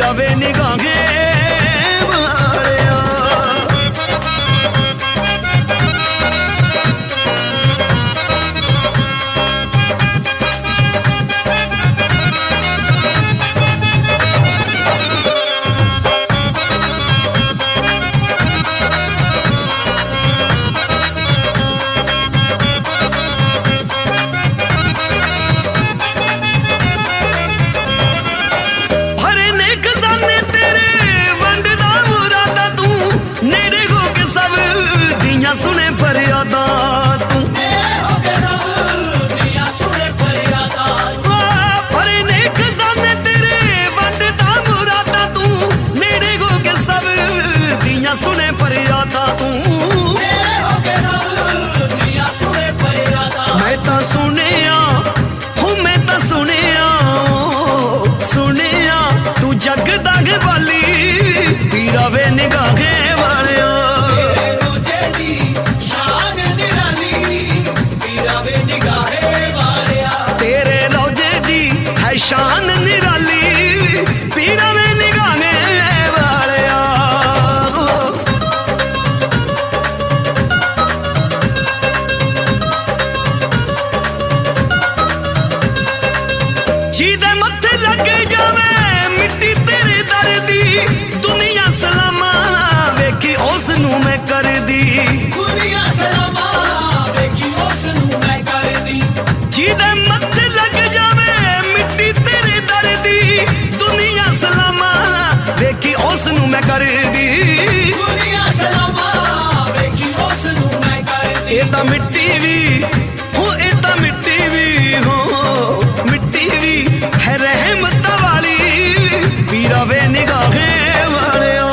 पीरा वे निगाहे वालिया। सुने फरियादा तू फरने खजाने तेरे वंडदा मुरादा तू नेड़े हो के सब दियां सुने फरियादा तू। मैं ता सुनिया हूँ मैं ता सुनिया सुनिया तू जग दाग वाली पीरा वे निगाहे वालिया। शान निराली पीरा वे निगाहे वालिया। जीदे मत्थे लगे जावे मिट्टी तेरे दर दी दुनिया सलामा वेखी उस नू मैं कर दी। दुनिया सलामा वेखी उस नू मैं कर दी। जीदे मत्थे लगे जावे तेरे दर्दी दुनिया सलामा वेखी उस नू मैं कर दी। दुनिया सलामा वेखी उस नू मैं कर दी। ए ता मिट्टी भी हो ए ता मिट्टी भी हो मिट्टी भी है रहमत वाली पीरा वे निगाहे वालिया।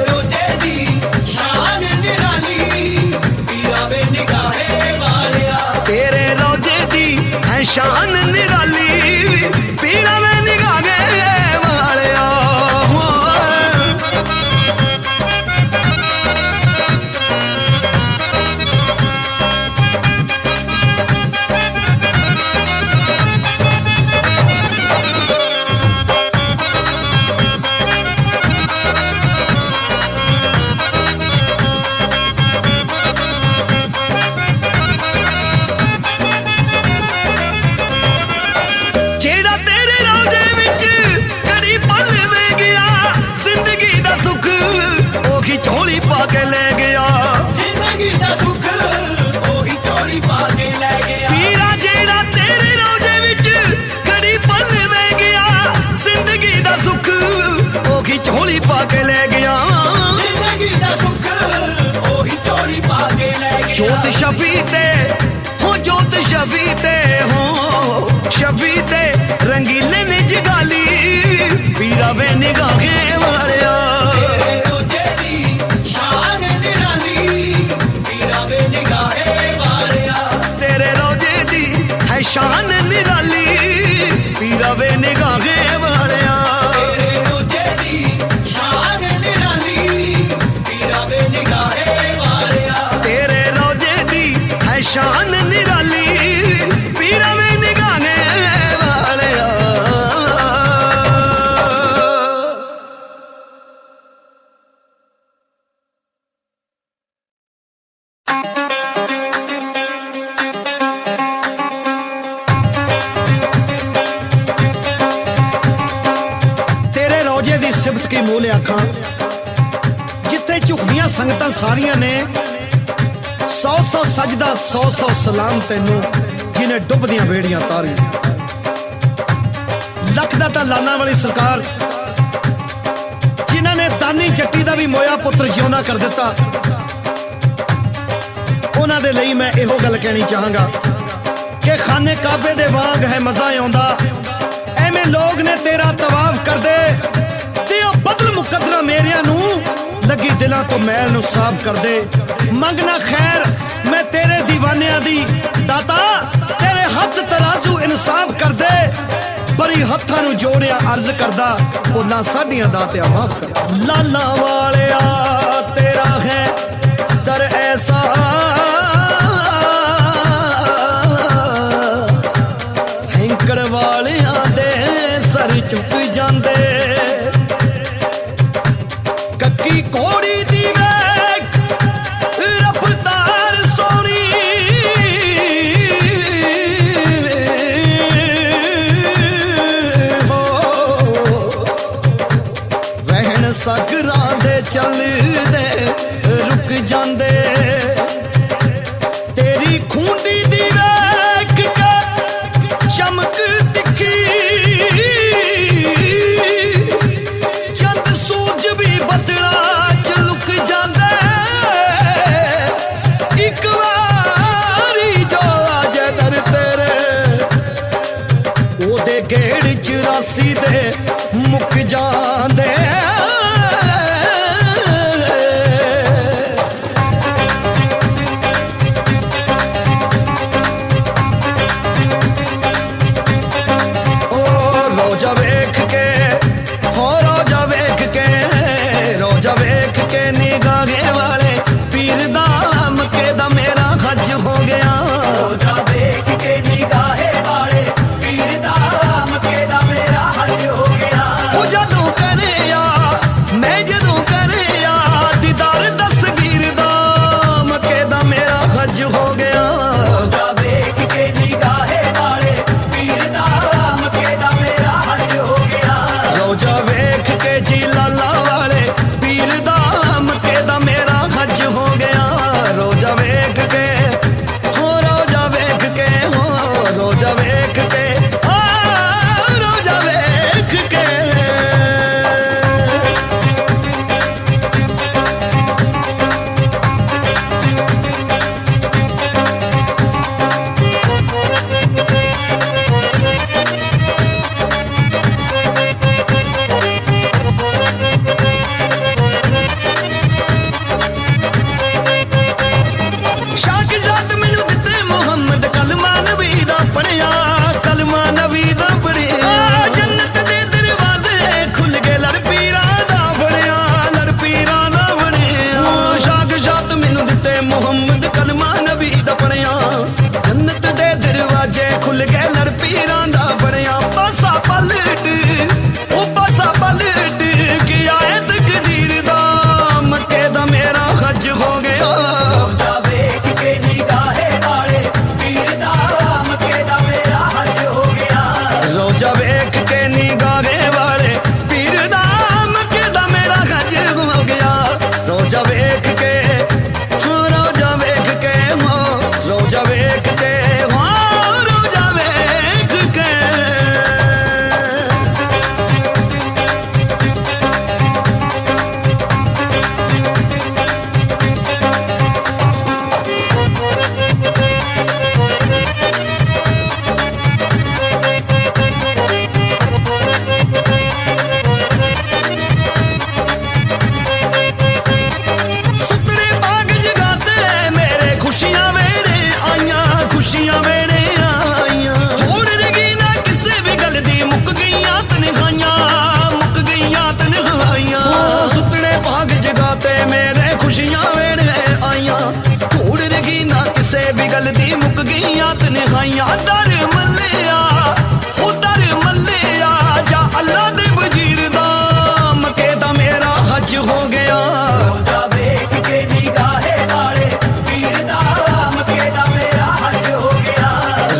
रोजे दी शान निराली पीरा वे निगाहे वालिया। तेरे रोजे दी है शान निराली पीरा वे निगाहे वालिया। जेड़ा तेरे रोजे विच कड़ी पल वे गया जिंदगी दा सुख ओही झोली पा के ले गया। जिंदगी दा सुख ओही झोली पा के ले गया। पीरा जेड़ा तेरे रोजे विच कड़ी पल वे गया जिंदगी दा सुख ओही झोली पा के ले गया। जिंदगी दा सुख ओही झोली पा के ले गया। जोत शफी ते हो जोत शफी ते हो शफी ते रंगीले ने जगाली पीरा वे निगाहे वालिया। रोजे दी शान निराली पीरा वे निगाहे वालिया। तेरे रोजे दी है शान निराली पीरा वे निगाहे वालिया। रोजे दी शान निराली पीरा वे निगाहे वालिया। तेरे रोजे दी है शान निराली पीरा वे निगाहे वालिया। तेरे रोजे दी सिफत की मूल आखां जिथे झुकदियां संगतां सारियां ने 100 सजदा 100 सलाम तेनू जिन्हें डुबदियां बेड़ियां तारियां। लख दा तां लाला वाली सरकार जिन्हां ने दानी जट्टी दा भी मोया पुत्र जिउंदा कर दिता। उन्हां दे लई मैं इहो गल कहनी चाहांगा कि खाने काबे दे वांग है मजा आउंदा एवें लोग ने तेरा तवाफ कर दे ते बदल मुकद्दरा मेरियां नू लगी दिलां तो मैल नू साफ कर दे। मंगना खैर मैं तेरे दीवानियां दी दाता तेरे हथ तराजू इंसाफ कर दे। बड़ी हत्थां नू जोड़िया अर्ज करदा भुल्लां साडियां दातिया माफ कर। लाला वालिया तेरा है दर ऐसा हैंकड़ वालियां दे सर चुक जांदे। ਖੂੰਡੀ ਦੀ ਵੇਖ ਕੇ ਚਮਕ ਤਿੱਖੀ ਚੰਦ ਸੂਰਜ ਵੀ ਬੱਦਲਾਂ ਚ ਲੁਕ ਜਾਂਦਾ ਇੱਕ ਵਾਰੀ ਜੋ ਆ ਜੇ ਦਰ ਤੇਰੇ ਉਹਦੇ ਗੇੜ 84 ਦੇ ਮੁੱਕ ਜਾਂਦੇ ਰੋਜ਼ਾ ਵੇਖ ਕੇ ਹੋ ਰੋਜ਼ਾ ਵੇਖ ਕੇ ਰੋਜ਼ਾ ਵੇਖ ਕੇ ਨਿਗਾਹੇ ਵਾਲੇ ਪੀਰ ਦਾ ਮੱਕੇ ਦਾ ਮੇਰਾ ਹੱਜ ਹੋ ਗਿਆ ਰੋਜ਼ਾ ਵੇਖ ਕੇ ਨਿਗਾਹੇ ਵਾਲੇ ਪੀਰ ਦਾ ਮੱਕੇ ਦਾ ਮੇਰਾ ਹੱਜ ਹੋ ਗਿਆ ਉਹ ਜਦੋਂ ਕਰਿਆ ਮੈਂ ਜਦੋਂ ਕਰਿਆ ਦੀਦਾਰ ਦਸਤਗੀਰ ਦਾ ਮੱਕੇ ਦਾ ਮੇਰਾ ਹੱਜ ਹੋ ਗਿਆ ਰੋਜ਼ਾ ਵੇਖ ਕੇ ਨਿਗਾਹੇ ਵਾਲੇ ਪੀਰ ਦਾ ਮੱਕੇ ਦਾ ਮੇਰਾ ਹੱਜ ਹੋ ਗਿਆ ਰੋਜ਼ਾ ਵੇਖ ਕੇ ਜੀ ਲਾਲਾ ਵਾਲੇ ਪੀਰ ਦਾ ਮੱਕੇ ਦਾ ਮੇਰਾ ਹੱਜ ਹੋ ਗਿਆ ਰੋਜ਼ਾ ਵੇਖ ਕੇ ਹੋ ਰੋਜ਼ਾ ਵੇਖ ਕੇ ਹੋ ਰੋਜ਼ਾ ਵੇਖ ਕੇ ਰੋਜ਼ਾ ਵੇਖ ਕੇ ਸ਼ਾਗਿਰਦ ਮੈਨੂੰ ਦਿੱਤੇ ਮੁਹੰਮਦ ਕਲਮਾ ਨਬੀ ਦਾ ਪੜਿਆ ਕਲਮਾ ਨਬੀ ਦਾ ਪੜਿਆ ਜੰਨਤ ਦੇ ਦਰਵਾਜ਼ੇ ਖੁੱਲ ਗਏ ਲੜ ਪੀਰਾਂ ਦਾ ਬਣਿਆ ਲੜ ਪੀਰਾਂ ਦਾ ਬਣਿਆ ਸ਼ਾਗਿਰਦ ਮੈਨੂੰ ਦਿੱਤੇ ਮੁਹੰਮਦ ਕਲਮਾ ਨਬੀ ਦਾ ਪੜਿਆ ਜੰਨਤ ਦੇ ਦਰਵਾਜ਼ੇ ਖੁੱਲ ਗਏ ਲੜ ਪੀਰਾਂ ਦਾ ਬਣਿਆ ਪਾਸਾ ਪਲਟ ਉਹ ਪਾਸਾ ਪਲਟ ਗਿਆ ਏ ਤਕਦੀਰ ਦਾ ਮੱਕੇ ਦਾ ਮੇਰਾ ਹੱਜ ਹੋ ਗਿਆ ਰੋਜ਼ਾ ਵੇਖ ਕੇ ਨਿਗਾਹੇ ਵਾਲੇ ਪੀਰ ਦਾ ਮੱਕੇ ਦਾ ਮੇਰਾ ਹੱਜ ਹੋ ਗਿਆ ਰੋਜ਼ਾ ਵੇਖ ਕੇ ਨਿਗਾਹੇ ਵਾਲੇ ਪੀਰ ਦਾ ਮੱਕੇ ਦਾ ਮੇਰਾ ਹੱਜ ਹੋ ਗਿਆ ਰੋਜ਼ਾ ਵੇਖ ਕੇ ਰੋਜ਼ਾ ਵੇਖ ਕੇ ਰੋਜ਼ਾ ਵੇਖ ਕੇ ਰੋਜ਼ਾ ਵੇਖ ਕੇ ਰੋਜ਼ਾ ਵੇਖ ਕੇ ਨਿਗਾਹੇ ਵਾਲੇ ਪੀਰ ਦਾ ਮੱਕੇ ਦਾ ਮੇਰਾ ਹੱਜ ਹੋ ਗਿਆ ਰੋਜ਼ਾ ਵੇਖ ਕੇ ਨਿਗਾਹੇ ਵਾਲੇ ਪੀਰ ਦਾ ਮੱਕੇ ਦਾ ਮੇਰਾ ਹੱਜ ਹੋ ਗਿਆ ਰੋਜ਼ਾ ਵੇਖ ਕੇ ਸੁਤਰੇ ਬਾਗ ਜਗਾਤੇ ਮੇਰੇ ਖੁਸ਼ੀਆਂ ਵੇੜੇ ਆਈਆਂ ਖੁਸ਼ੀਆਂ ਵੇੜੇ ਆਈਆਂ ਥੋੜ ਰਹੀ ਨਾ ਕਿਸੇ ਵੀ ਗੱਲ ਦੀ ਮੁੱਕ ਗਈਆਂ ਤਨਖਾਈਆਂ ਸੁਤਰੇ ਬਾਗ ਜਗਾਤੇ ਮੇਰੇ ਖੁਸ਼ੀਆਂ ਵੇੜੇ ਆਈਆਂ ਥੋੜ ਰਹੀ ਨਾ ਕਿਸੇ ਵੀ ਗੱਲ ਦੀ ਮੁੱਕ ਗਈਆਂ ਤਨਖਾਈਆਂ ਦਰ ਮੱਲਿਆ ਦਰ ਮੱਲਿਆ ਜਾ ਅੱਲਾ ਦੇ ਵਜ਼ੀਰ ਦਾ ਮੱਕੇ ਦਾ ਮੇਰਾ ਹੱਜ ਹੋ ਗਿਆ ਰੋਜ਼ਾ ਵੇਖ ਕੇ ਨਿਗਾਹੇ ਵਾਲੇ ਪੀਰ ਦਾ ਮੱਕੇ ਦਾ ਮੇਰਾ ਹੱਜ ਹੋ ਗਿਆ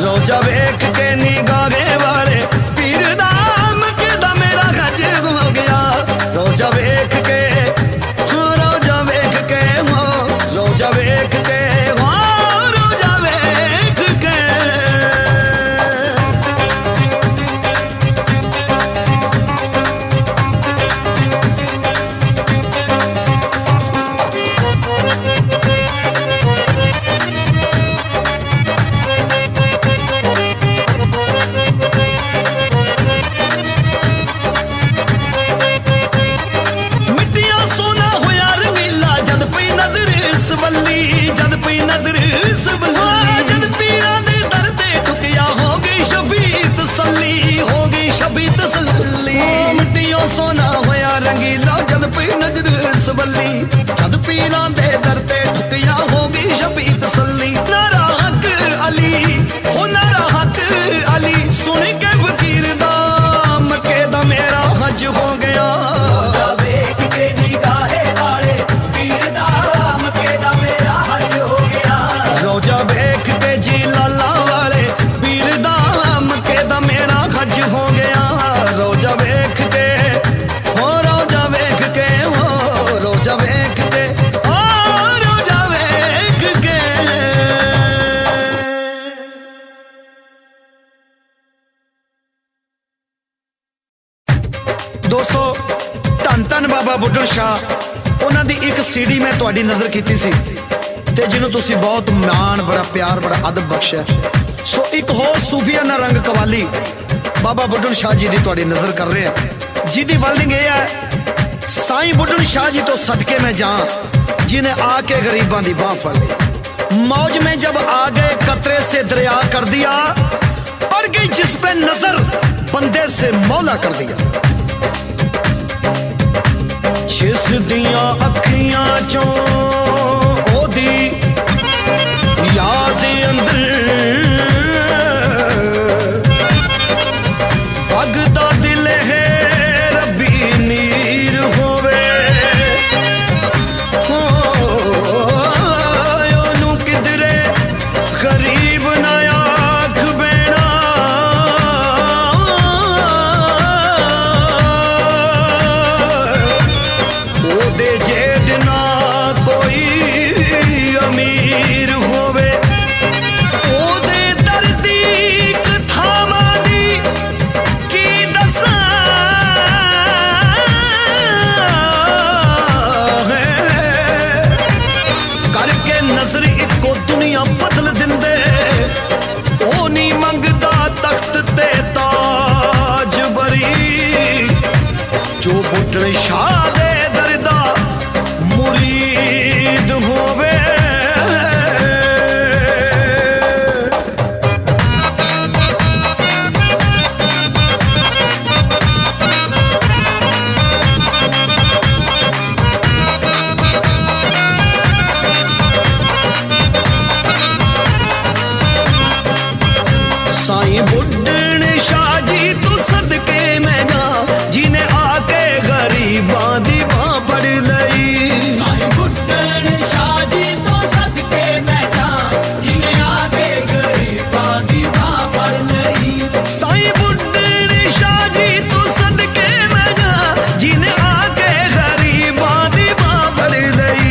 ਰੋਜ਼ਾ ਵੇਖ ਕੇ ਨਿਗਾਹੇ ਵਾਲੇ ਪੀਰ ਦਾ ਮੱਕੇ ਦਾ ਮੇਰਾ ਹੱਜ ਹੋ ਗਿਆ ਰੋਜ਼ਾ ਵੇਖ ਕੇ ਰੋਜ਼ਾ ਵੇਖ ਕੇ ਰੋਜ਼ਾ ਵੇਖ ਕੇ ਰੋਜ਼ਾ ਵੇਖ ਕੇ ਬੁੱਢਣ ਸ਼ਾਹ ਉਹਨਾਂ ਦੀ ਇੱਕ ਸੀਡੀ ਮੈਂ ਤੁਹਾਡੀ ਨਜ਼ਰ ਕੀਤੀ ਸੀ ਤੇ ਜਿਹਨੂੰ ਤੁਸੀਂ ਬਹੁਤ ਮਾਣ ਬੜਾ ਪਿਆਰ ਬੜਾ ਅਦਬ ਬਖਸ਼ਿਆ। ਸੋ ਇੱਕ ਹੋਰ ਸੂਫੀਆਨਾ ਰੰਗ ਕਵਾਲੀ ਬਾਬਾ ਬੁੱਢਣ ਸ਼ਾਹ ਜੀ ਦੀ ਤੁਹਾਡੀ ਨਜ਼ਰ ਕਰ ਰਹੇ ਆ, ਜਿਹਦੀ ਵਰਡਿੰਗ ਇਹ ਹੈ, ਸਾਈਂ ਬੁੱਢਣ ਸ਼ਾਹ जी तो सदके में जा जिन्हें आके गरीबां दी बाह फड़ ली। मौज में जब आ गए कतरे से दरिया कर दिया, पड़ गई जिस पे नजर बंदे से मौला कर दिया। जिस दियां अखियां चों ओदी याद अंदर भगदा दिल है रब्बी नीर होवे, ओनू किधरे गरीब ना आख बेना, ओदे जेठ ना कोई अमीर होवे, ओदे दर्दी कथावां दी की दसां है, करके नजर इको दुनिया बदल दिंदे, ओ नहीं मंगदा तख्त ते ताज बरी, जो बुੱਢਣ शाह दे दरदा मुरीद होवे। साईं बुੱਢਣ शाह जी तू सदके में जा, जिन्हें आके गरीबां दी बाह फड़ लई। साईं बुੱਢਣ शाह जी तो सदके मैं जा, जिन्हें आके गरीबां दी बाह फड़ लई। साईं बुੱਢਣ शाह जी तू सदके में जा, जिन्हें आके गरीबां दी बाह फड़ लई।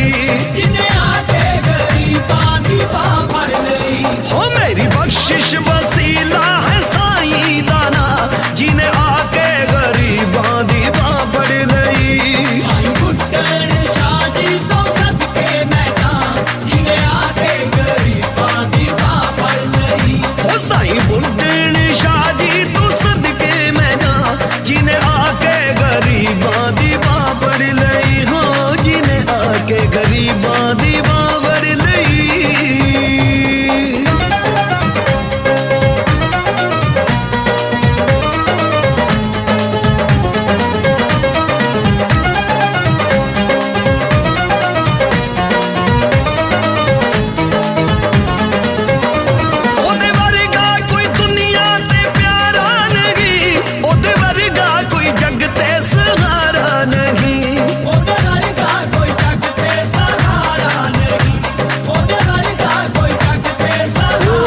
जिन्हें आके गरीबां दी बाह फड़ लई। हो मेरी बख्शिश वसीला है साईं दाना, जिन्हें आके गरीबां दी बाह फड़ लई। साईं बुੱਢਣ शाह जी तो सदके मैं जा, जिन्हें आके गरीबां दी बाह फड़ लई। हो साईं बुੱਢਣ शाह जी तू सदके में जा, जिन्हें आके गरीबां दी बाह फड़ लई। हो जिन्हें आके गरीबां दी बाह फड़ लई। ओदे वर्गा कोई दुनिया ते प्यारा नहीं, ओदे वर्गा कोई जग ते सहारा नहीं। ओदे वर्गा कोई जग ते सहारा नहीं, ओदे वर्गा कोई जग ते सहारा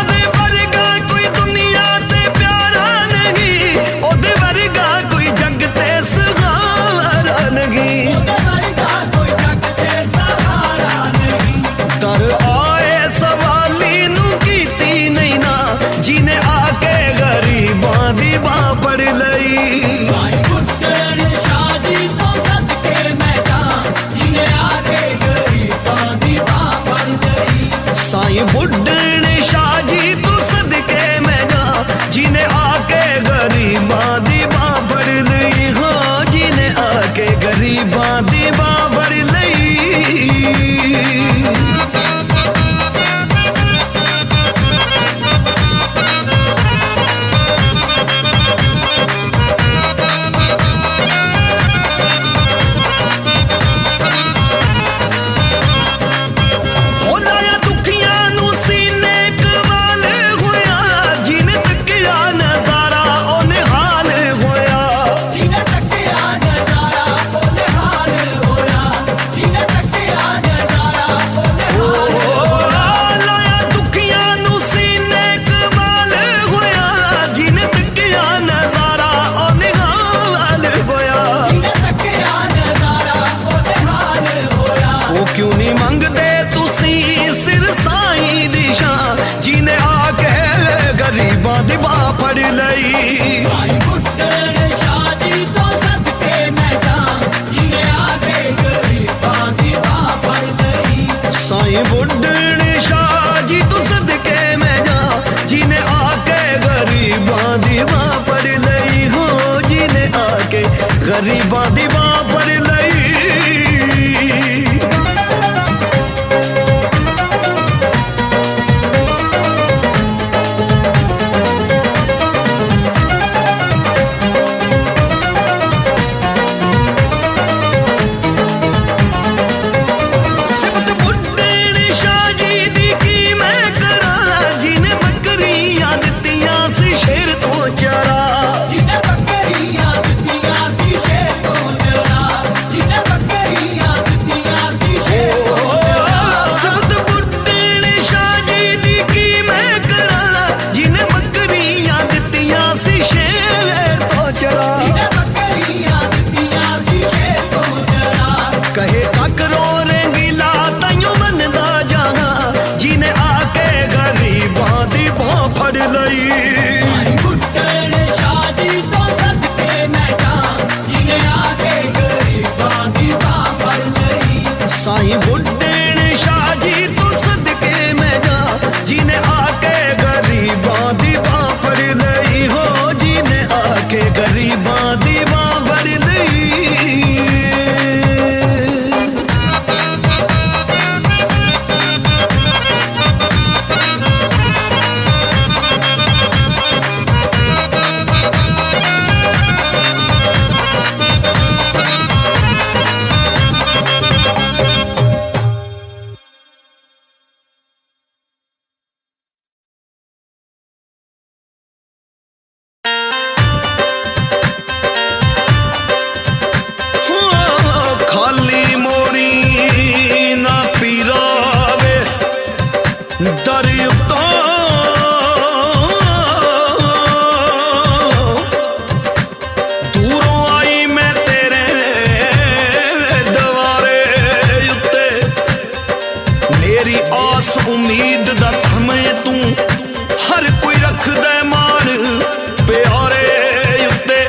नहीं। ओदे वर्गा कोई दुनिया ते प्यारा नहीं, ओदे वर्गा कोई जग ते सहारा नहीं। ओदे वर्गा कोई जग ते सहारा नहीं। तर आए सवाली नू कीती नहीं ना, जिन्हें आके गरीबां दी बाह फड़ लई। साईं बुੱਢਣ शाह जी तो सदके मैं जा, जिन्हें आके गरीबां दी बाह फड़ लई। साईं बुੱਢਣ शाह जी तू सदके में जा, जिन्हें आके गरीबां दी बाह फड़ लई। हो जिन्हें आके गरीबां दी बाह फड़ लई। हो लाया दुखियां नू सीने कवाल होया, जिन्हें तकिया नजारा ओ निहाल होया। जिन्हें तकिया नजारा ओ निहाल होया, जिन्हें तकिया नजारा ओ निहाल होया। लाया दुखियां नू सीने कवाल होया, जिन्हें तकिया नजारा ओ निहाल होया। जिन्हें तकिया नजारा ओ निहाल होया। वो क्यों नहीं मंगदे तुसी सिर साईं दी शान, जिन्हें आके गरीबां दी बाह फड़ लई। साईं बुੱਢਣ शाह जी तो सदके मैं जा, गरीबां दी बां फड़ लई। साईं बुड्ढे ने शाह जी तो सदके मैं जा, जिने आके गरीबां दी बां फड़ लई हो, जिने आके गरीबां दी बां फड़ लई। उम्मीद दा थमे तू हर कोई रख दे मान प्यारे उत्ते,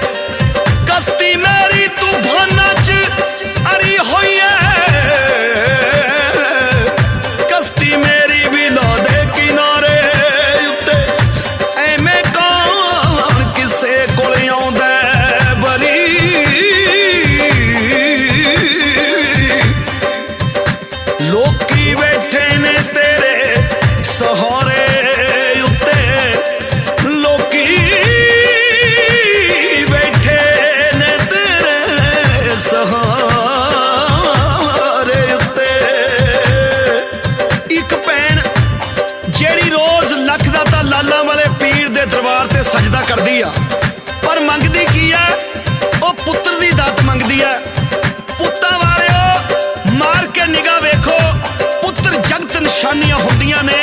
कश्ती मेरी तूफाना च अड़ी होई है, कश्ती मेरी भी ला दे किनारे उत्ते, एवें कौन किसे कोल आउंदा बरी, लोकी बैठे ने सहारे उत्ते, लोकी बैठे ने तेरे सहारे उत्ते। एक भैन जेड़ी रोज लख दा तां लाला वाले पीर दे दरबार ते सजदा करदी आ, पर मंगदी की है? ओ पुत्र दी दात मंगदी है। पुत्तां वालिओ मार के निगाह वेखो, पुत्र जगत निशानियां हुंदियां ने,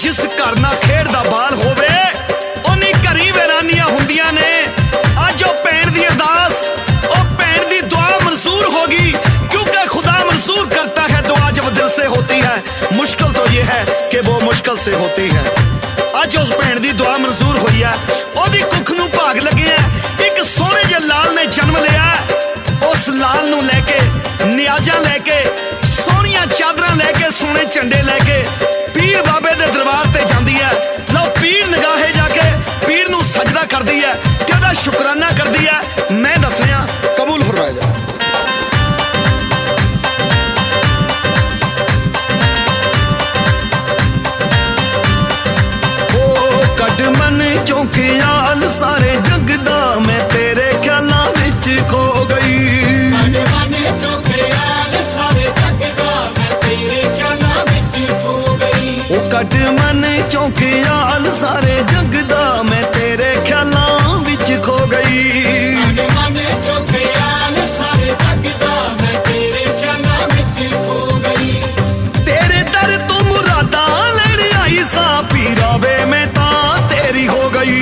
जिस घर ना खेड दा बाल होवे उन्हीं घरी वैरानियां हुंदियां ने। अज ओ भैन दी अरदास, ओ भैन दी दुआ मंसूर होगी, क्योंकि खुदा मंसूर करता है दुआ जब दिल से होती है। मुश्किल तो ये है कि वो मुश्किल से होती है। अज उस भैन दी दुआ मंसूर हुई है, ओदी कुख नूं भाग लगे है, एक सोहणे जे लाल ने जन्म लिया। उस लाल नूं लैके नियाजा लैके सोहणियां चादरां लैके सोहणे झंडे लैके पीर बाबे दे दरबार ते जांदी है। लो पीर निगाहे जाके पीर नूं सजदा करदी है ते ओदा शुकराना करदी है। मैं दस रहा, कबूल फरमाया जाए। ओ कट मन चौंकियाल सारे जग दा, मैं तेरे ख्यालां विच खो गई। कट मन चौंकियाल सारे जग दा, मैं तेरे ख्यालां विच खो गई। तेरे दर तू मुरादा लेण आई सा, पीरा वे मैं तां तेरी हो गई।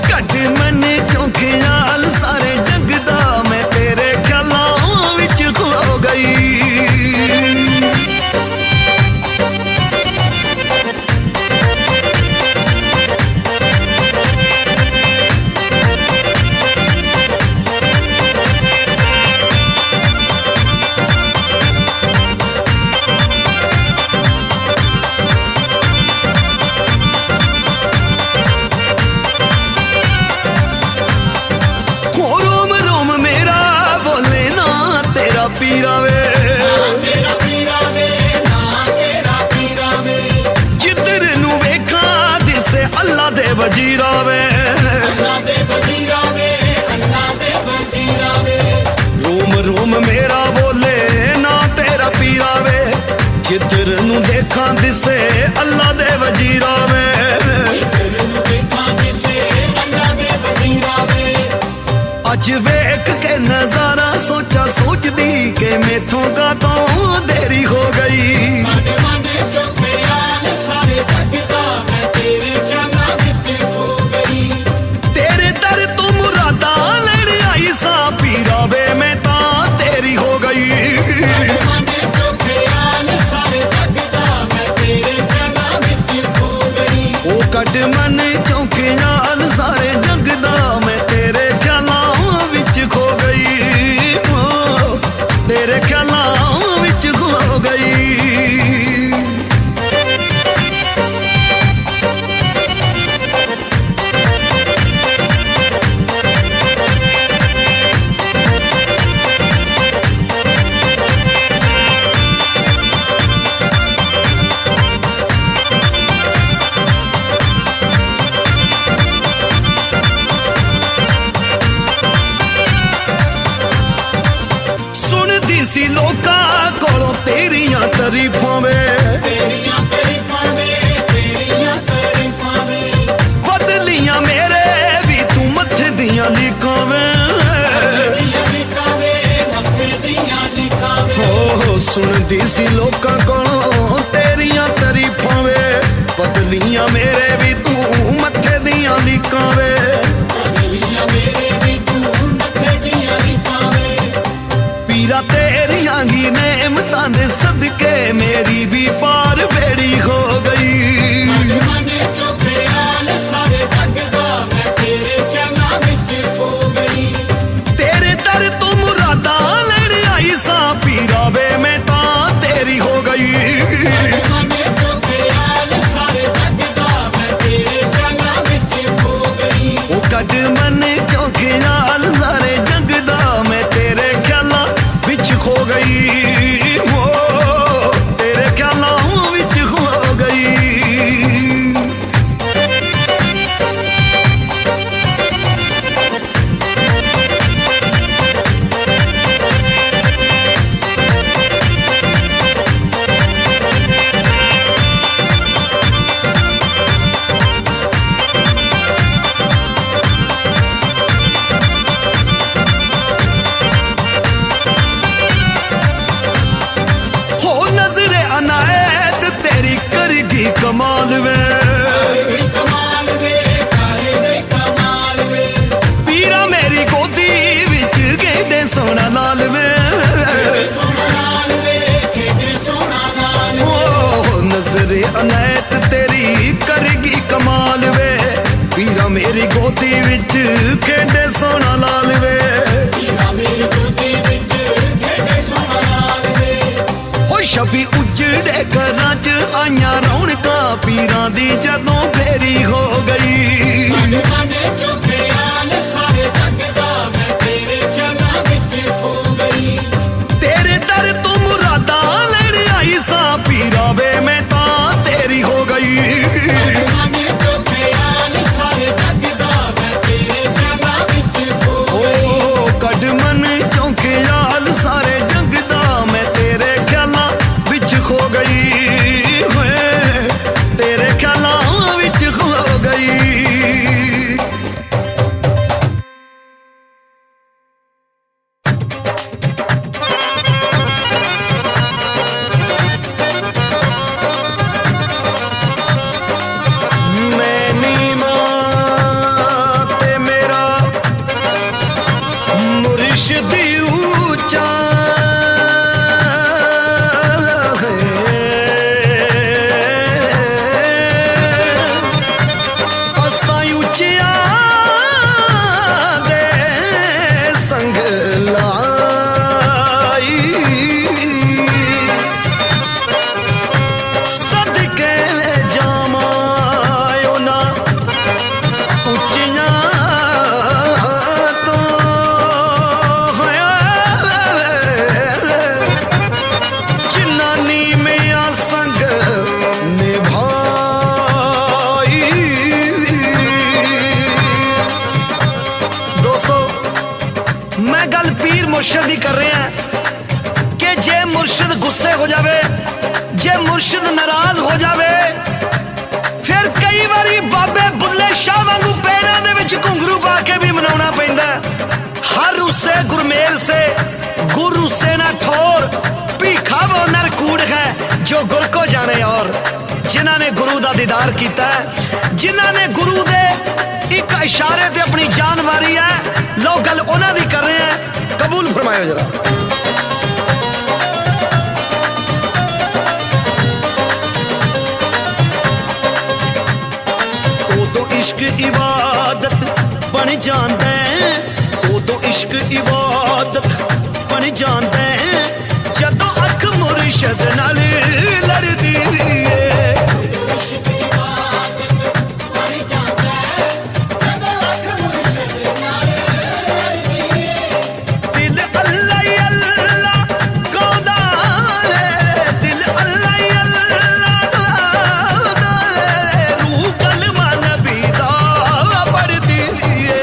कट मन चौंकियाल सारे जग दा, मैं तेरे ख्यालां विच खो गई। ਪੀਰਾ ਵੇ ਮੇਰਾ ਪੀਰਾ ਵੇ ਨਾ ਤੇਰਾ ਪੀਰਾ ਵੇ ਜਿੱਧਰ ਨੂੰ ਵੇਖਾਂ ਦਿਸੇ ਅੱਲਾ ਦੇ ਵਜ਼ੀਰਾ ਵੇ ਅੱਲਾ ਦੇ ਵਜ਼ੀਰਾ ਵੇ ਅੱਲਾ ਦੇ ਵਜ਼ੀਰਾ ਵੇ ਰੋਮ ਰੋਮ ਮੇਰਾ ਬੋਲੇ ਨਾ ਤੇਰਾ ਪੀਰਾ ਵੇ ਜਿੱਧਰ ਨੂੰ ਦੇਖਾਂ ਦਿਸੇ ਅੱਲਾ ਦੇ ਵਜ਼ੀਰਾ ਵੇ ਤੈਨੂੰ ਵੇਖਾਂ ਦਿਸੇ ਅੱਲਾ ਦੇ ਵਜ਼ੀਰਾ ਵੇ ਅੱਜ ਵੇਖ ਕੇ ਨਜ਼ਾਰਾ ਸੋਚਾ ਸੋਚਦੀ ਕਿ ਮੈਥੋਂ ਕਾਤੋਂ ਦੇਰੀ ਹੋ ਗਈ ਸਾਡੇ ਮਾਨੇ ਚੋਕੇ ਆਲ ਸਾਰੇ ਜੱਗ ਦਾ ਮੈਂ ਤੇਰੇ ਚਾਲਾਂ ਵਿੱਚ ਹੋ ਗਈ ਤੇਰੇ ਦਰ ਤੋਂ ਮੁਰਾਦਾਂ ਲੈਣ ਆਈ ਸਾਂ ਪੀਰਾ ਵੇ ਮੈਂ ਤਾਂ ਤੇਰੀ ਹੋ ਗਈ ਸਾਡੇ ਮਾਨੇ ਚੋਕੇ ਆਲ ਸਾਰੇ ਜੱਗ ਦਾ ਮੈਂ ਤੇਰੇ ਚਾਲਾਂ ਵਿੱਚ ਹੋ ਗਈ ਉਹ ਕੱਢ ਮਨ ਚੌਂਕੇ ਨਾਲ ਸਾਰੇ ਜੱਗ ਦਾ ਮੈਂ ਤੇਰੇ ਖਿਆਲਾਂ ਵਿੱਚ ਖੋ ਗਈ ਓ, ਤੇਰੇ ਖਿਆਲਾਂ ਵਿੱਚ ਖੋ ਗਈ ਸੁਣਦੀ ਸੀ ਲੋਕਾਂ ਕੋਲੋਂ ਤੇਰੀਆਂ ਤਾਰੀਫਾਂ ਵੇ ਤੇਰੀਆਂ ਤਾਰੀਫਾਂ ਵੇ ਤੇਰੀਆਂ ਤਾਰੀਫਾਂ ਵੇ ਬਦਲੀਆਂ ਮੇਰੇ ਵੀ ਤੂੰ ਮੱਥੇ ਦੀਆਂ ਲੀਕਾਂ ਵੇ ਤੇਰੀਆਂ ਲਿਖਾਂ ਵੇ ਮੱਥੇ ਦੀਆਂ ਲਿਖਾਂ ਵੇ ਹੋ ਸੁਣਦੀ ਸੀ ਲੋਕਾਂ ਕੋਲੋਂ ਤੇਰੀਆਂ ਤਾਰੀਫਾਂ ਵੇ ਬਦਲੀਆਂ ਮੇਰੇ ਵੀ ਤੂੰ ਮੱਥੇ ਦੀਆਂ ਲੀਕਾਂ ਵੇ ਤੇਰੀਆਂ ਮੇਰੇ ਵੀ ਤੂੰ ਮੱਥੇ ਦੀਆਂ ਲਿਖਾਂ ਵੇ ਪੀਰਾ ਤੇਰੀਆਂ ਹੀ ਨੇਮਤਾਂ ਦੇ ਸਦਕੇ ਮੇਰੀ ਵੀ ਪਾਰ ਬੇੜੀ ਹੋ ਗਈ ਮਾਨੇ ਚੋਕੇ ਆਲ ਸਾਰੇ ਜੱਗ ਦਾ ਮੈਂ ਤੇਰੇ ਚਾਲਾਂ ਵਿੱਚ ਹੋ ਗਈ ਤੇਰੇ ਦਰ ਤੋਂ ਮੁਰਾਦਾਂ ਲੈਣ ਆਈ ਸਾਂ ਪੀਰਾ ਵੇ ਮੈਂ ਤਾਂ ਤੇਰੀ ਹੋ ਗਈ ਮਾਨੇ ਚੋਕੇ ਆਲ ਸਾਰੇ ਜੱਗ ਦਾ ਮੈਂ ਤੇਰੇ ਚਾਲਾਂ ਵਿੱਚ ਹੋ ਗਈ ਉਹ ਕੱਢ ਮਨ ਚੌਂਕੇ ਨਾਲ ਸਾਰੇ ਜੱਗ ਦਾ ਮੈਂ ਤੇਰੇ ਖਿਆਲਾਂ ਵਿੱਚ ਖੋ ਗਈ ਓ, ਤੇਰੇ ਖਿਆਲਾਂ ਵਿੱਚ ਖੋ ਗਈ ਹੋ ਨਜ਼ਰੇ ਅਨਾਇਤ ਤੇਰੀ ਕਰਗੀ ਕਮਾਲ ਵੇ ਵੇ ਕਮਾਲ ਵੇ ਕਾਰੇ ਵੇ ਕਮਾਲ ਵੇ ਪੀਰਾ ਮੇਰੀ ਗੋਦੀ ਵਿੱਚ ਗੇਡੇ ਸੋਹਣਾ ਲਾਲ ਵੇ ਸੋਹਣਾ ਲਾਲ ਵੇ ਖੇਡੇ ਸੋਹਣਾ ਲਾਲ ਓ ਨਜ਼ਰੇ ਅਨਾਇਤ ਤੇਰੀ ਕਰਗੀ ਕਮਾਲ ਵੇ ਪੀਰਾ ਮੇਰੀ ਗੋਦੀ ਵਿੱਚ ਗੇਡੇ ਸੋਹਣਾ ਲਾਲ ਵੇ ਪੀਰਾ ਮੇਰੀ ਗੋਦੀ ਵਿੱਚ ਖੇਡੇ ਸੋਹਣਾ ਲਾਲ ਵੇ ਹੋ ਛਬੀ ਉਜੜੇ ਘਰਾਂ 'ਚ ਆਈਆਂ ਰੌਣਕਾਂ ਪੀਰਾਂ ਦੀ ਜਦੋਂ ਫੇਰੀ ਹੋ ਗਈ ਮਾਨੇ ਚੋਕੇ ਆਲ ਸਾਰੇ ਜੱਗ ਦਾ ਮੈਂ ਤੇਰੇ ਚਾਲਾਂ ਵਿੱਚ ਹੋ ਗਈ ਤੇਰੇ ਦਰ ਤੋਂ ਮੁਰਾਦਾਂ ਲੈਣ ਆਈ ਸਾਂ ਪੀਰਾ ਵੇ ਮੈਂ ਤਾਂ ਤੇਰੀ ਹੋ ਗਈ ਮਾਨੇ ਚੋਕੇ ਆਲ ਸਾਰੇ ਜੱਗ ਦਾ ਮੈਂ ਤੇਰੇ ਚਾਲਾਂ ਵਿੱਚ ਹੋ ਓ ਕੱਢ ਮਨ ਚੌਂਕੇ ਯਾਲ ਸਾਰੇ ਜੰਗ ਦਾ ਮੈਂ ਤੇਰੇ ਖਿਆਲਾਂ ਵਿੱਚ ਖੋ ਗਈ ਹੋਏ ਤੇਰੇ ਖਿਆਲਾਂ ਵਿੱਚ ਖੋ ਗਈ गुस्से हो जावे, जे मुर्शिद नाराज हो जावे, फिर कई बारी बाबे बुल्ले शाह वांगू पैरां दे विच घुंघरू पा के भी मनाउणा पैंदा। हर रुस्से गुरमेल से, गुर रुस्से ना ठोर, भीखा वो नर कूड़ है जो गुर को जाने। और जिन्हां ने गुरु दा दीदार कीता है, जिन्हां ने गुरु दे एक इशारे ते अपनी जान वारी है, लोग गल उन्हां दी कर रहे हैं। कबूल फरमायो जरा। इश्क इबादत बन जांदा है, उदों इश्क इबादत बन जांदा है, जदों अख मुर्शद नाल लड़दी है। दिल अल्लाह ही अल्लाह गाउंदा है, दिल अल्लाह ही अल्लाह गाउंदा है, रूह कलमा नबी दा पढ़दी है।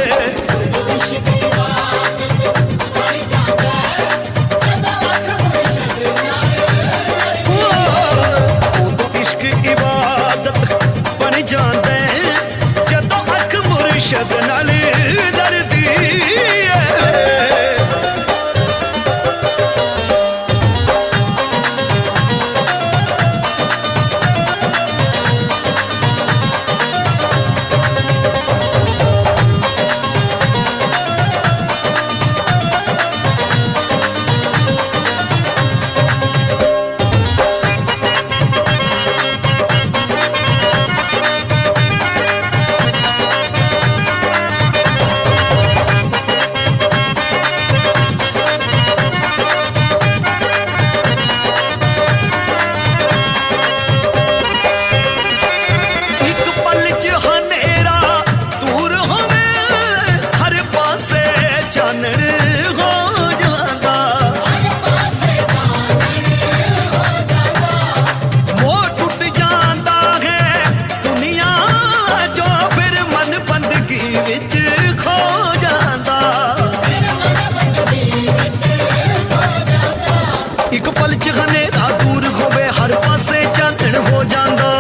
उदों इश्क इबादत बन जांदा है, जदों अख मुर्शद नाल लड़दी है। एक पल च हनेरा दूर होवे, हर पासे चानण हो जांदा। मोह टुट जांदा है दुनिया जो, फिर मन बंदगी विच खो जांदा। एक पल च हनेरा दूर होवे, हर पासे चानण हो जांदा।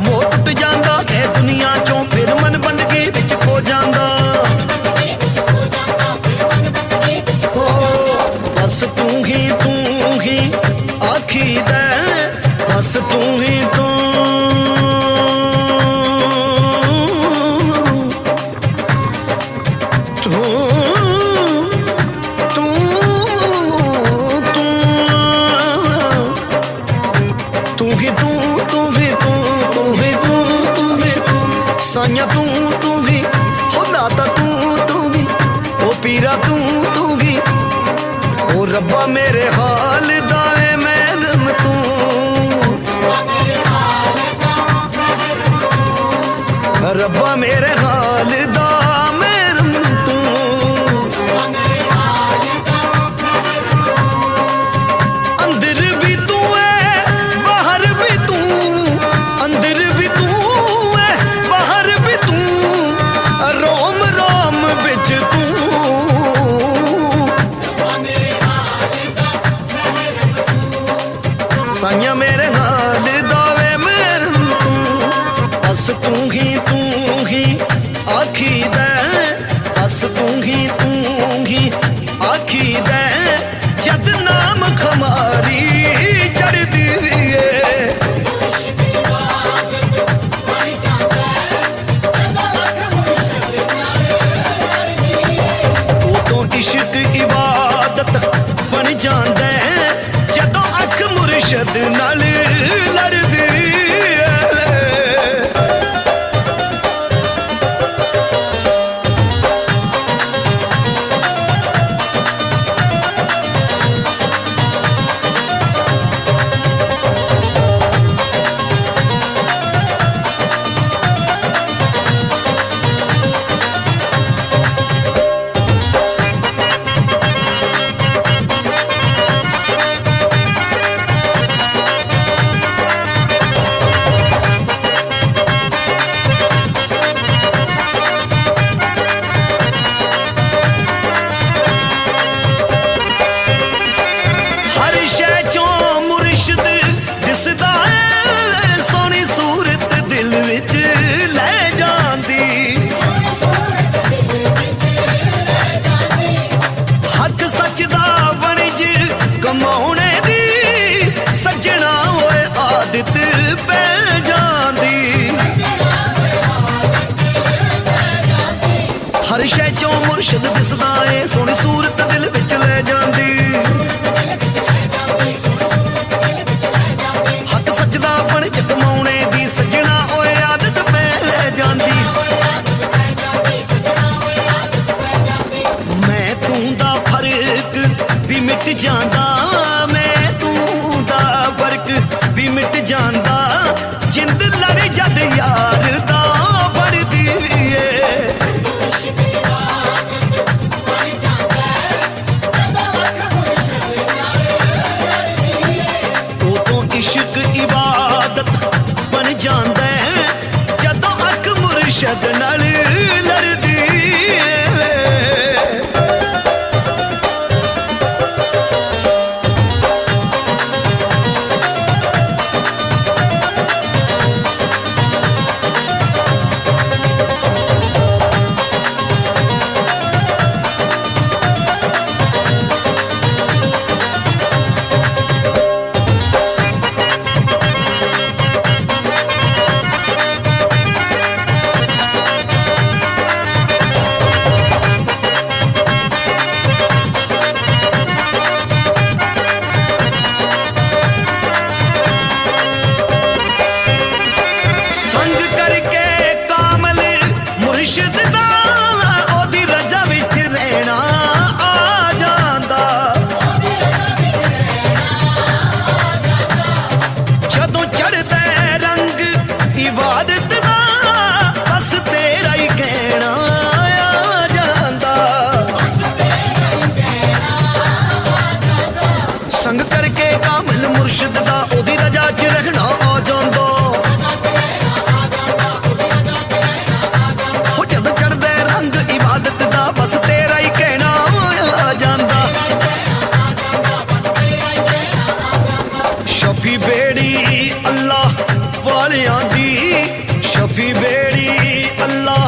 मोह टुट जांदा है दुनिया चों, फिर मन बंदगी विच खो जांदा। हो बस तू ही आखीदा, बस तू ही तू तू तू तू ही तू, तू ही तू, तू ही तू, तू ही तू, साइया तू ही, हो नाता तू ही, ओ पीरा तू ही, ओ रब्बा मेरे हाल दाए मैनम तू। रब्बा मेरे हाल दा मैनम तू। अंदर भी तू है बाहर भी तू, अंदर भी तू है बाहर भी तू, रोम रोम बिच तू। साइया मेरे हाल दावे मेरे तू, बस तू ही ਮੁਰਸ਼ਿਦ ਦਿਸਦਾ ਏ ਸੋਹਣੀ ਸੂਰਤ ਦਿਲ ਵਿੱਚ ਲੈ ਜਾਂਦੀ ਹੱਕ ਸੱਜਦਾ ਬਣ ਚਕਮਾਉਣੇ ਦੀ ਸੱਜਣਾ ਓਏ ਆਦਤ ਪੈ ਜਾਂਦੀ ਮੈਂ ਤੂੰ ਦਾ ਫਰਕ ਵੀ ਮਿਟ ਜਾਂਦਾ ਮੈਂ ਤੂੰ ਦਾ ਫਰਕ ਵੀ ਮਿਟ ਜਾਂਦਾ ਜਿੰਦ ਲੜ ਜਦ ਯਾਰ ਦਾ ਬਣਦੀ ਏ इश्क इबादत बन जांदा है जदों अख मुर्शद नाल लड़दी मुर्शिद दा ओदी रजा विच रहना आ जांदा जदों चढ़दा रंग इबादत दा बस तेरा ही कहना आ जांदा संग करके कामिल मुर्शिद दा ओदी रजा च रहना आ जांदा बस तेरा ही कहना आ जांदा शफी बेड़ी अल्लाह वालियां दी शफी बेड़ी अल्लाह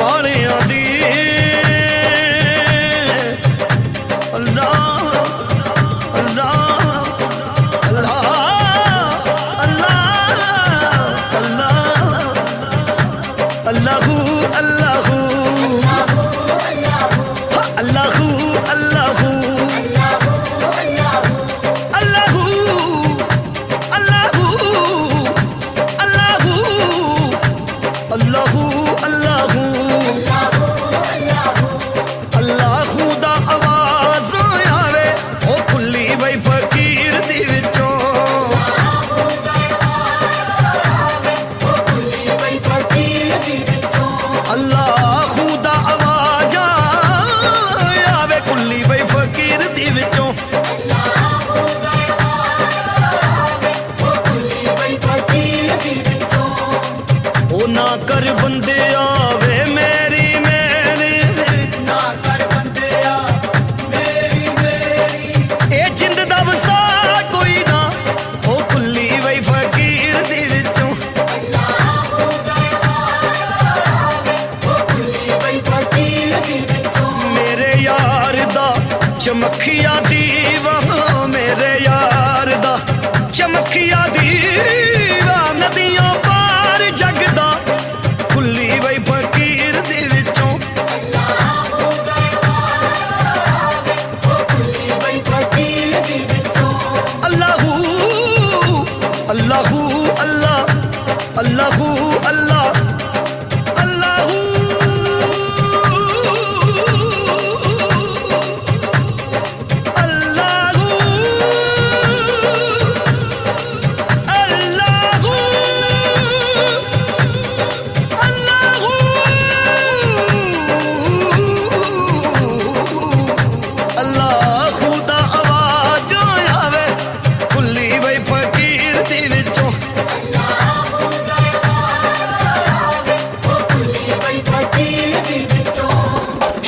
वालियां दी अल्लाह अल्लाह अल्लाह अल्लाह अल्लाह Allahu Allahu Allahu Allahu Allahu Allahu Allahu Allahu Allahu Allahu da आवाज आवे ओ खुली वई फकीर दी विचों Allahu da आवाज कुल्ली बई फकीर दी विचों ओ ना कर बंदे आवे मेरी मेरी ना कर बंदे आ मेरी मेरी ए जिंद दा वसा कोई ना ओ कुल्ली बई फकीर दी विचों मेरे यार दा चमखिया दीवा मेरे यार दा चमखिया दीवा नदियों पार जगदा खुली वई फकीर दी विचों अल्लाहू अल्लाहू अल्लाह अल्लाहू अल्लाह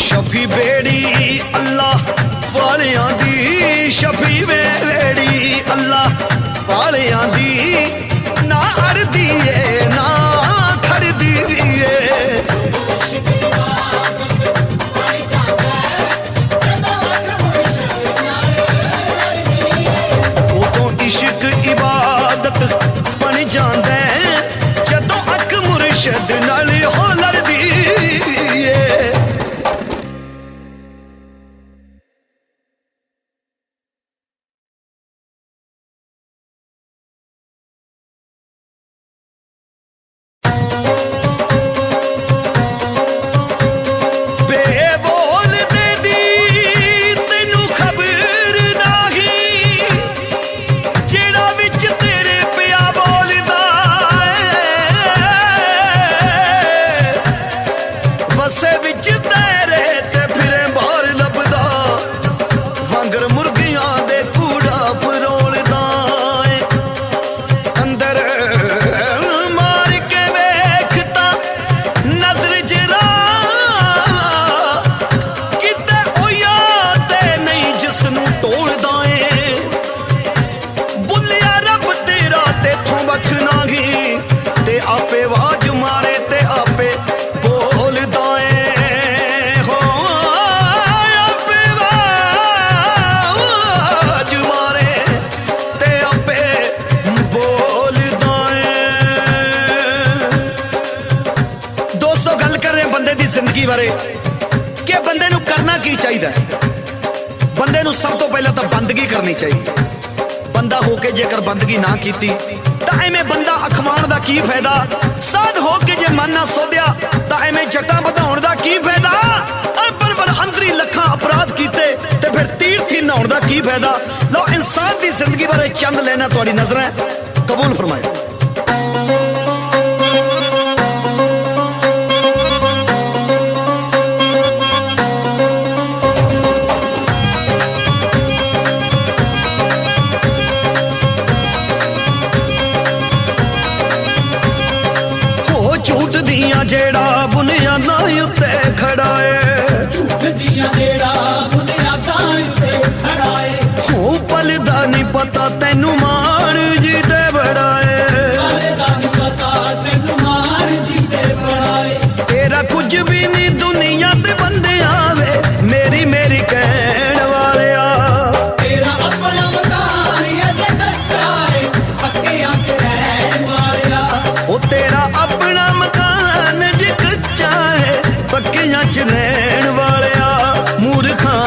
शफी बेड़ी अल्लाह वालियां दी शफी बेड़ी अल्लाह वालियां दी ना अड़दी ए ना खड़दी ए उदों इश्क इबादत बन जांदा जदों अख मुर्शद नाल हो लड़दी ए बारे कि बंदे नूं करना की चाहिए। बंदे नूं सब तो पहले तो बंदगी करनी चाहिए। बंदा होके जेकर बंदगी ना कीती तां एवें बंदा अखवाण दा की फायदा। साध होके जे मन ना सोधिया तां एवें जट्टां वधाउण दा की फायदा। बड़ अंदरी लखां अपराध कीते ते फिर तीर्थी नहाउण दा की फायदा। लो इंसान दी जिंदगी बारे चंद लेना तुहाडी नज़रां कबूल फरमाए। झूठ दियां जेड़ा बुनियादां उत्ते खड़ा है। झूठ दियां जेड़ा बुनियादां उत्ते खड़ा है। हो पलदा नहीं पता तैनू मान जी ते बड़ा है। पलदा नहीं पता तैनू मान जी ते बड़ा है। तेरा कुछ भी नहीं दुनिया ते बंदे आवे मेरी मेरी कहण वालिया। तेरा अपना मकान अजे कच्चा है पक्के आंख रहण वालिया। ओ तेरा अपना मकान जे कच्चा है पक्कियां च रहण वालिया। मूर्खां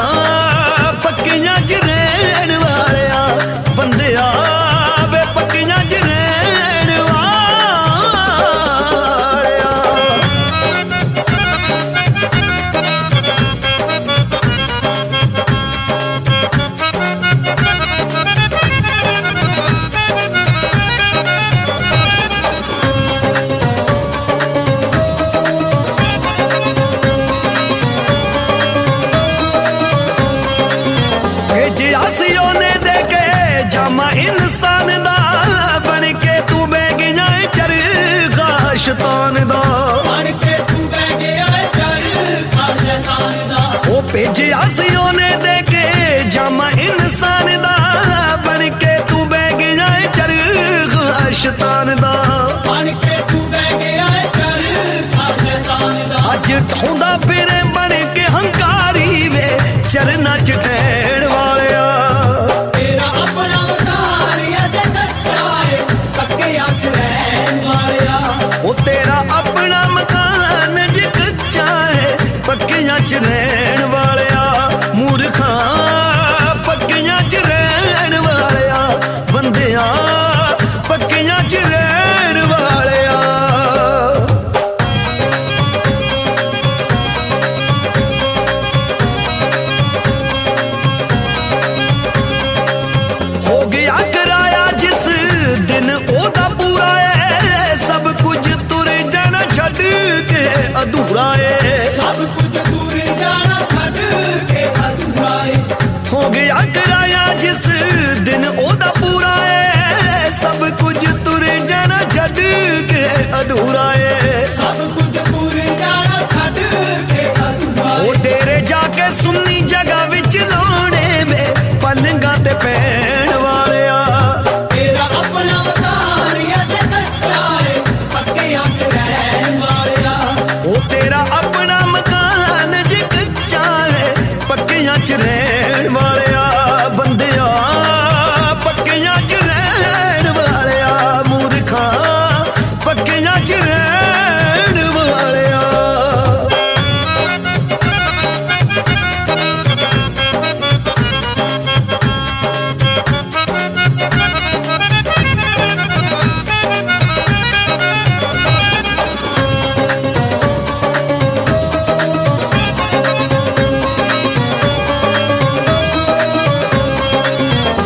पक्कियां च रहण वालिया। बंदिया वे पक्कियां च रहण वालिया। भेजिया सी ओने दे के जामा इंसान दा बन के तू बह गया चरखा शैतान दा। बन के तू बह गया चरखा शैतान दा। ओ भेजिया सी ओने दे के जामा इंसान दा बन के तू बह गया चरखा शैतान दा। बन के तू बह गया चरखा शैतान दा। अज ढोंदा फिरे बन के हंकारी वे चरना च ठहण वालिया। तेरा अपना मकान अजे कच्चा है पक्के आंख रहण वालिया। ओ तेरा अपना मकान जे कच्चा है पक्कियां च रहण वालिया। मूर्खां पक्कियां च रहण वालिया। बंदिया पक्कियां च रहण वालिया। हो गया कराया जिस दिन ओदा पूरा है सब कुछ तुर जाना छड़ के अधूरा है। सब कुछ दूर जाना छड़ के अधूरा है। हो गया कराया जिस दिन ओदा पूरा है सब कुछ तुर जाना छड़ के अधूरा है। सब कुछ दूर जाना छड़ के अधूरा है। ओ डेरे जाके सुन्नी जगह विच लाने में पलंगा ते पैण वालिया। तेरा अपना मकान अजे कच्चा है पक्के आंख रहण वालिया। ओ तेरा अपना मकान जे कच्चा है पक्कियां च रहण वालिया। बंदिया पक्कियां च रहण वालिया। मूर्खां पक्कियां च रहण वालिया।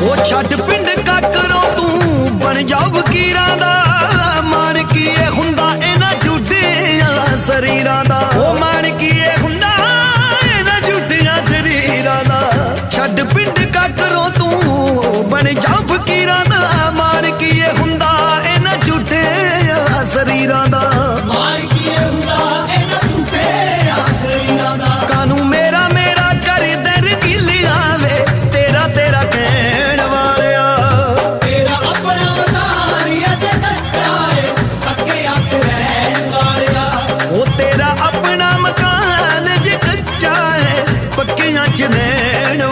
ओ छੱਡ पिंड काकरों तू बन जा वकीरां दा। मान कीए हुंदा इन्हां झूठियां शरीरां दा। ओ मान कीए हुंदा इन्हां झूठियां शरीरां दा। छੱਡ पिंड काकरों तू बन जा वकीरां दा। मान कीए हुंदा इन्हां झूठियां शरीरां दा। मान किए हुंदा इन्हां झूठे शरीरां दा। कानू मेरा मेरा कर दर गिलिया वे तेरा तेरा कहण वालिया। तेरा अपना मकान अजे कच्चा है पक्के आंख रहण वालिया। ओ तेरा अपना मकान जे कच्चा है पक्कियां च रहण